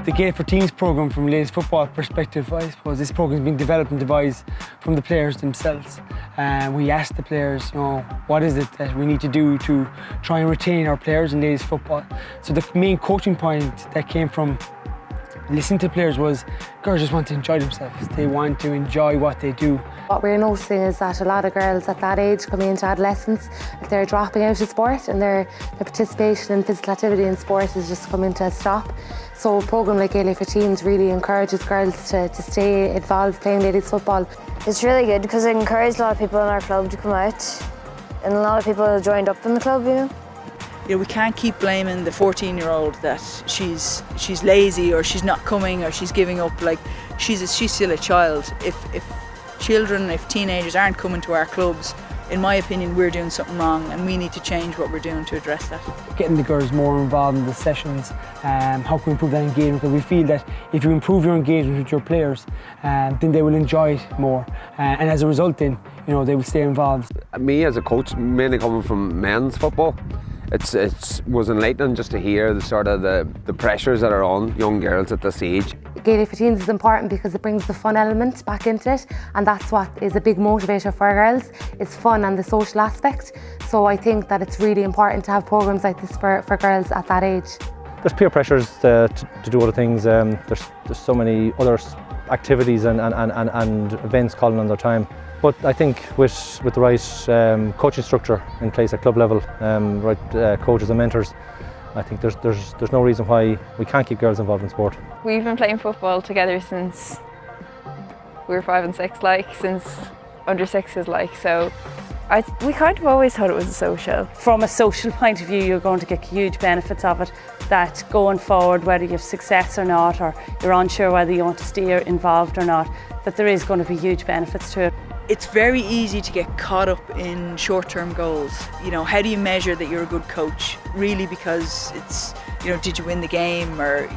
The Gaelic4Teens programme from Ladies Football perspective, I suppose this programme has been developed and devised from the players themselves. We asked the players, what is it that we need to do to try and retain our players in Ladies Football. So the main coaching point that came from listening to players was girls just want to enjoy themselves. They want to enjoy what they do. What we're noticing is that a lot of girls at that age coming into adolescence, they're dropping out of sport and their participation in physical activity in sport is just coming to a stop. So a programme like Gaelic4Teens really encourages girls to stay involved playing ladies football. It's really good because it encouraged a lot of people in our club to come out, and a lot of people joined up in the club, we can't keep blaming the 14-year-old that she's lazy or she's not coming or she's giving up. Like she's still a child. If teenagers aren't coming to our clubs, in my opinion, we're doing something wrong and we need to change what we're doing to address that. Getting the girls more involved in the sessions, how can we improve that engagement? Because we feel that if you improve your engagement with your players, then they will enjoy it more. And as a result then, they will stay involved. Me as a coach, mainly coming from men's football, it was enlightening just to hear the pressures that are on young girls at this age. Gaelic4Teens is important because it brings the fun element back into it, and that's what is a big motivator for girls, is fun and the social aspect. So I think that it's really important to have programmes like this for girls at that age. There's peer pressures to do other things. There's so many other activities and events calling on their time. But I think with the right coaching structure in place at club level, right coaches and mentors, I think there's no reason why we can't keep girls involved in sport. We've been playing football together since we were 5 and 6, since under 6s, so we kind of always thought it was a social. From a social point of view, you're going to get huge benefits of it, that going forward, whether you have success or not, or you're unsure whether you want to stay involved or not, that there is going to be huge benefits to it. It's very easy to get caught up in short-term goals. How do you measure that you're a good coach? Really, because it's, did you win the game? Or,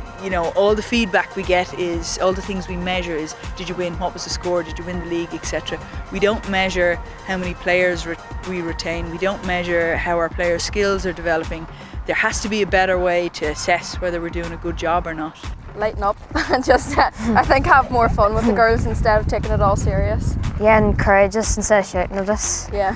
all the feedback we get is, all the things we measure is, did you win? What was the score? Did you win the league, etc. We don't measure how many players we retain. We don't measure how our players' skills are developing. There has to be a better way to assess whether we're doing a good job or not. Lighten up and just, I think, have more fun with the girls instead of taking it all serious. Yeah, encourage us instead of shouting at us. Yeah.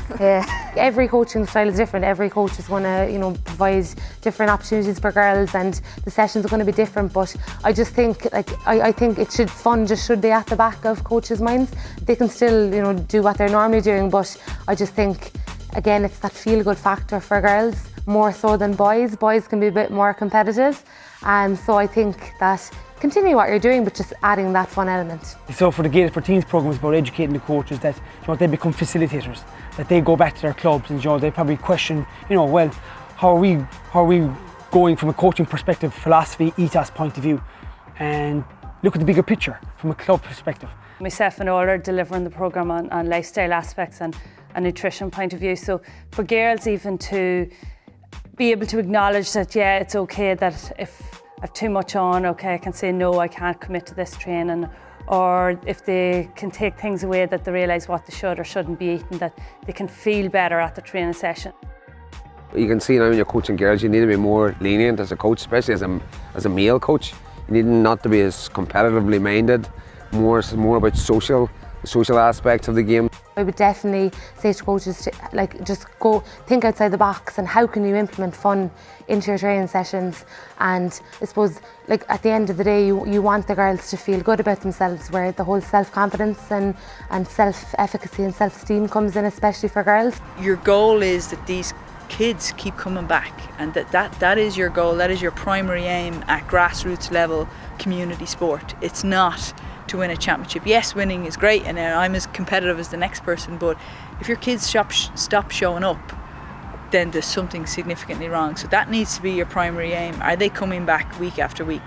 Every coaching style is different. Every coach is going to, provide different opportunities for girls, and the sessions are going to be different. But I just think, I think fun should be at the back of coaches' minds. They can still, do what they're normally doing. But I just think, again, it's that feel-good factor for girls more so than boys. Boys can be a bit more competitive. So I think that continue what you're doing, but just adding that fun element. So for the Gaelic4Teens programme, it's about educating the coaches that they become facilitators, that they go back to their clubs and they probably question, well, how are we going from a coaching perspective, philosophy, ethos point of view, and look at the bigger picture from a club perspective. Myself and Orlagh are delivering the programme on lifestyle aspects and a nutrition point of view. So for girls even to be able to acknowledge that, yeah, it's okay that if I've too much on, okay, I can say no, I can't commit to this training. Or if they can take things away that they realise what they should or shouldn't be eating, that they can feel better at the training session. You can see now when you're coaching girls, you need to be more lenient as a coach, especially as a male coach. You need not to be as competitively minded, more about social aspects of the game. I would definitely say to coaches to just go think outside the box and how can you implement fun into your training sessions. And I suppose at the end of the day you want the girls to feel good about themselves, where the whole self-confidence and self-efficacy and self-esteem comes in, especially for girls. Your goal is that these kids keep coming back, and that is your goal, that is your primary aim at grassroots level community sport. It's not to win a championship. Yes, winning is great and I'm as competitive as the next person, but if your kids stop showing up, then there's something significantly wrong. So that needs to be your primary aim. Are they coming back week after week?